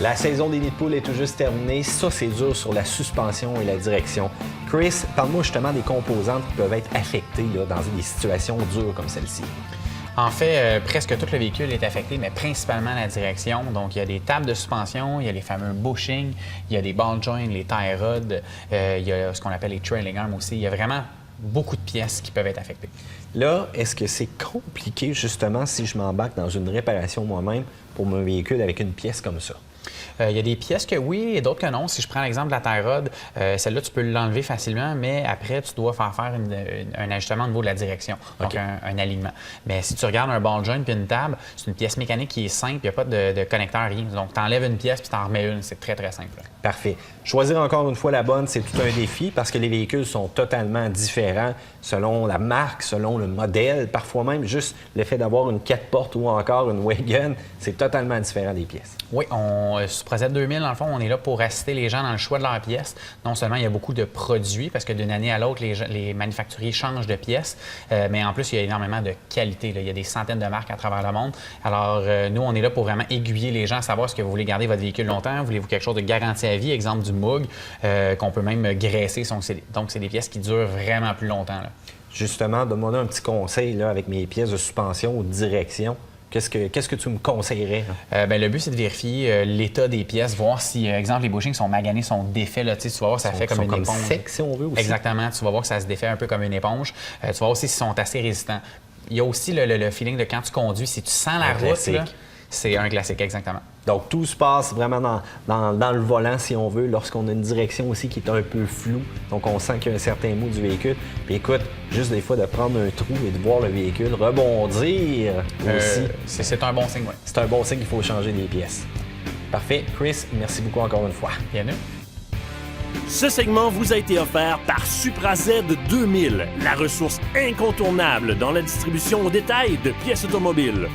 La saison des nids de poules est tout juste terminée. Ça, c'est dur sur la suspension et la direction. Chris, parle-moi justement des composantes qui peuvent être affectées là, dans des situations dures comme celle-ci. En fait, presque tout le véhicule est affecté, mais principalement la direction. Donc, il y a des tables de suspension, il y a les fameux bushings, il y a des ball joints, les tie rods, il y a ce qu'on appelle les trailing arms aussi. Il y a vraiment beaucoup de pièces qui peuvent être affectées. Là, est-ce que c'est compliqué, justement, si je m'embarque dans une réparation moi-même pour mon véhicule avec une pièce comme ça? Il y a des pièces que oui et d'autres que non. Si je prends l'exemple de la tie rod, celle-là, tu peux l'enlever facilement, mais après, tu dois faire un ajustement au niveau de la direction, donc un alignement. Mais si tu regardes un ball joint puis une table, c'est une pièce mécanique qui est simple, il n'y a pas de connecteur, rien. Donc, tu enlèves une pièce puis tu en remets une. C'est très, très simple. Parfait. Choisir encore une fois la bonne, c'est tout un défi parce que les véhicules sont totalement différents selon la marque, selon le modèle. Parfois même, juste le fait d'avoir une 4 portes ou encore une wagon, c'est totalement différent des pièces. Oui, sur Projet 2000, dans le fond, on est là pour assister les gens dans le choix de leurs pièces. Non seulement il y a beaucoup de produits, parce que d'une année à l'autre, les manufacturiers changent de pièces, mais en plus, il y a énormément de qualité. Là. Il y a des centaines de marques à travers le monde. Alors, nous, on est là pour vraiment aiguiller les gens à savoir est-ce que vous voulez garder votre véhicule longtemps, voulez-vous quelque chose de garanti à vie, exemple du Moog, qu'on peut même graisser. Donc, c'est des pièces qui durent vraiment plus longtemps. Là. Justement, donne-moi un petit conseil là, avec mes pièces de suspension ou de direction. Qu'est-ce que tu me conseillerais? Le but, c'est de vérifier l'état des pièces, voir si, exemple, les bushings sont maganés, sont défaits. Là, tu vas voir que ça fait comme une éponge. Secs, si on veut aussi. Exactement. Tu vas voir que ça se défait un peu comme une éponge. Tu vas voir aussi s'ils sont assez résistants. Il y a aussi le feeling de quand tu conduis, si tu sens la route, là, c'est un classique, exactement. Donc, tout se passe vraiment dans le volant, si on veut, lorsqu'on a une direction aussi qui est un peu floue. Donc, on sent qu'il y a un certain mou du véhicule. Puis écoute, juste des fois de prendre un trou et de voir le véhicule rebondir aussi. C'est un bon signe, oui. C'est un bon signe qu'il faut changer des pièces. Parfait. Chris, merci beaucoup encore une fois. Bienvenue. Ce segment vous a été offert par Supra Z 2000, la ressource incontournable dans la distribution au détail de pièces automobiles.